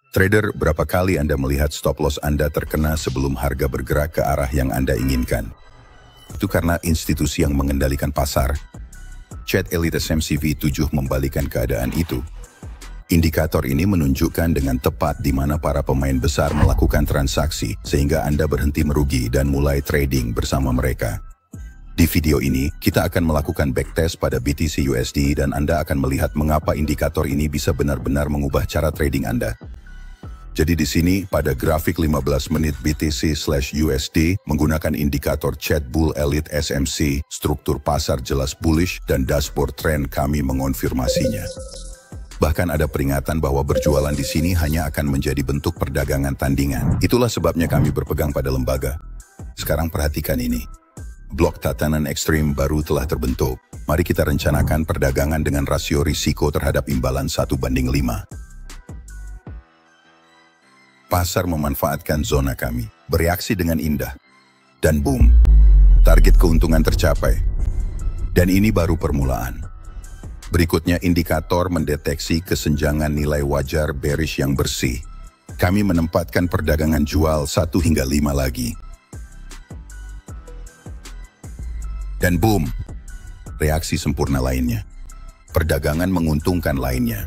Trader, berapa kali Anda melihat stop loss Anda terkena sebelum harga bergerak ke arah yang Anda inginkan? Itu karena institusi yang mengendalikan pasar. Chart Elite SMC V7 membalikan keadaan itu. Indikator ini menunjukkan dengan tepat di mana para pemain besar melakukan transaksi sehingga Anda berhenti merugi dan mulai trading bersama mereka. Di video ini, kita akan melakukan backtest pada BTC USD dan Anda akan melihat mengapa indikator ini bisa benar-benar mengubah cara trading Anda. Jadi di sini, pada grafik 15 menit BTC/USD menggunakan indikator Chart Bull Elite SMC, struktur pasar jelas bullish dan dashboard trend kami mengonfirmasinya. Bahkan ada peringatan bahwa berjualan di sini hanya akan menjadi bentuk perdagangan tandingan. Itulah sebabnya kami berpegang pada lembaga. Sekarang perhatikan ini. Blok tatanan ekstrim baru telah terbentuk. Mari kita rencanakan perdagangan dengan rasio risiko terhadap imbalan 1:5. Pasar memanfaatkan zona kami, bereaksi dengan indah. Dan boom, target keuntungan tercapai. Dan ini baru permulaan. Berikutnya indikator mendeteksi kesenjangan nilai wajar bearish yang bersih. Kami menempatkan perdagangan jual 1 hingga 5 lagi. Dan boom, reaksi sempurna lainnya. Perdagangan menguntungkan lainnya.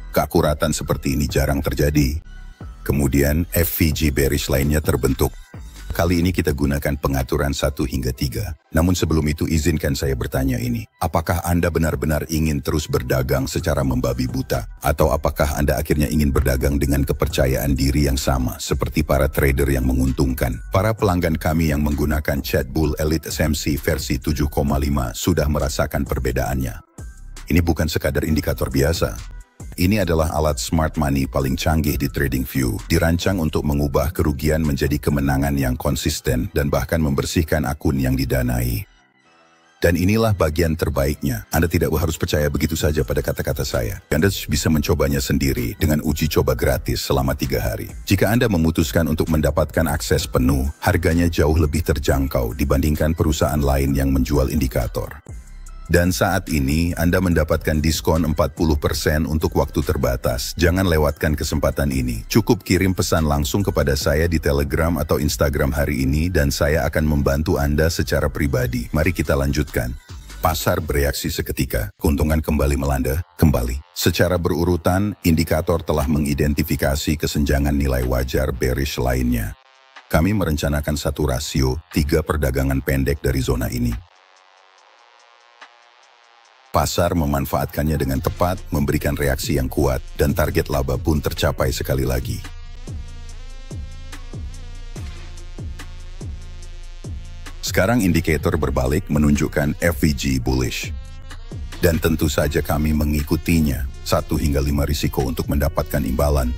Keakuratan seperti ini jarang terjadi. Kemudian FVG bearish lainnya terbentuk. Kali ini kita gunakan pengaturan 1 hingga 3. Namun sebelum itu izinkan saya bertanya ini. Apakah Anda benar-benar ingin terus berdagang secara membabi buta? Atau apakah Anda akhirnya ingin berdagang dengan kepercayaan diri yang sama seperti para trader yang menguntungkan? Para pelanggan kami yang menggunakan Chart Bull Elite SMC versi 7,5 sudah merasakan perbedaannya. Ini bukan sekadar indikator biasa. Ini adalah alat smart money paling canggih di TradingView, dirancang untuk mengubah kerugian menjadi kemenangan yang konsisten dan bahkan membersihkan akun yang didanai. Dan inilah bagian terbaiknya. Anda tidak harus percaya begitu saja pada kata-kata saya. Anda bisa mencobanya sendiri dengan uji coba gratis selama 3 hari. Jika Anda memutuskan untuk mendapatkan akses penuh, harganya jauh lebih terjangkau dibandingkan perusahaan lain yang menjual indikator. Dan saat ini, Anda mendapatkan diskon 40% untuk waktu terbatas. Jangan lewatkan kesempatan ini. Cukup kirim pesan langsung kepada saya di Telegram atau Instagram hari ini dan saya akan membantu Anda secara pribadi. Mari kita lanjutkan. Pasar bereaksi seketika. Keuntungan kembali melanda. Secara berurutan, indikator telah mengidentifikasi kesenjangan nilai wajar bearish lainnya. Kami merencanakan satu rasio, 3 perdagangan pendek dari zona ini. Pasar memanfaatkannya dengan tepat, memberikan reaksi yang kuat, dan target laba pun tercapai sekali lagi. Sekarang indikator berbalik menunjukkan FVG bullish. Dan tentu saja kami mengikutinya, 1 hingga 5 risiko untuk mendapatkan imbalan.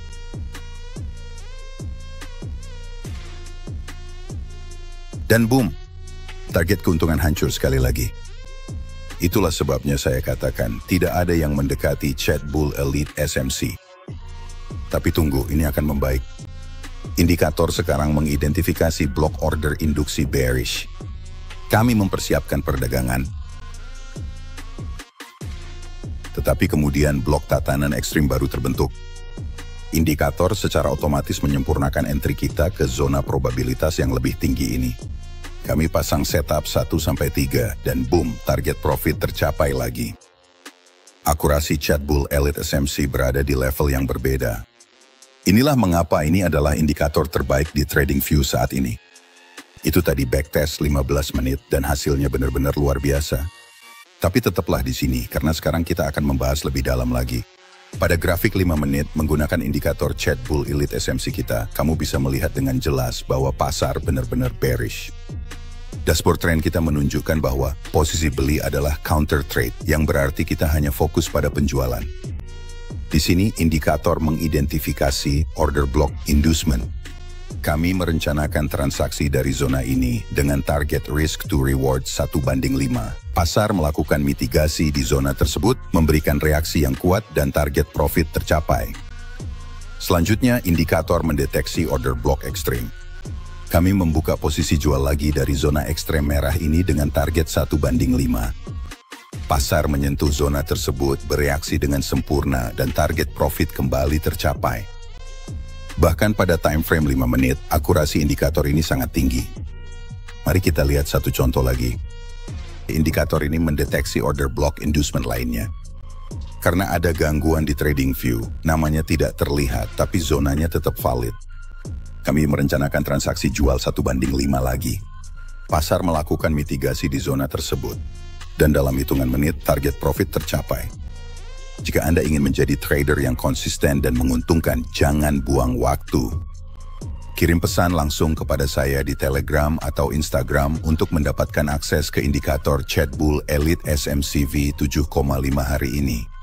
Dan boom, target keuntungan hancur sekali lagi. Itulah sebabnya saya katakan tidak ada yang mendekati Chart Bull Elite SMC. Tapi tunggu, ini akan membaik. Indikator sekarang mengidentifikasi block order induksi bearish. Kami mempersiapkan perdagangan. Tetapi kemudian blok tatanan ekstrim baru terbentuk. Indikator secara otomatis menyempurnakan entry kita ke zona probabilitas yang lebih tinggi ini. Kami pasang setup 1-3 dan boom, target profit tercapai lagi. Akurasi Chart Bull Elite SMC berada di level yang berbeda. Inilah mengapa ini adalah indikator terbaik di TradingView saat ini. Itu tadi backtest 15 menit dan hasilnya benar-benar luar biasa. Tapi tetaplah di sini karena sekarang kita akan membahas lebih dalam lagi. Pada grafik 5 menit menggunakan indikator Chart Bull Elite SMC kita, kamu bisa melihat dengan jelas bahwa pasar benar-benar bearish. Dashboard trend kita menunjukkan bahwa posisi beli adalah counter trade, yang berarti kita hanya fokus pada penjualan. Di sini indikator mengidentifikasi order block inducement. Kami merencanakan transaksi dari zona ini dengan target risk to reward 1:5. Pasar melakukan mitigasi di zona tersebut, memberikan reaksi yang kuat dan target profit tercapai. Selanjutnya, indikator mendeteksi order block ekstrim. Kami membuka posisi jual lagi dari zona ekstrem merah ini dengan target 1:5. Pasar menyentuh zona tersebut, bereaksi dengan sempurna dan target profit kembali tercapai. Bahkan pada time frame 5 menit, akurasi indikator ini sangat tinggi. Mari kita lihat satu contoh lagi. Indikator ini mendeteksi order block inducement lainnya. Karena ada gangguan di trading view, namanya tidak terlihat tapi zonanya tetap valid. Kami merencanakan transaksi jual 1:5 lagi. Pasar melakukan mitigasi di zona tersebut. Dan dalam hitungan menit, target profit tercapai. Jika Anda ingin menjadi trader yang konsisten dan menguntungkan, jangan buang waktu. Kirim pesan langsung kepada saya di Telegram atau Instagram untuk mendapatkan akses ke indikator Chatbull Elite SMCV 7,5 hari ini.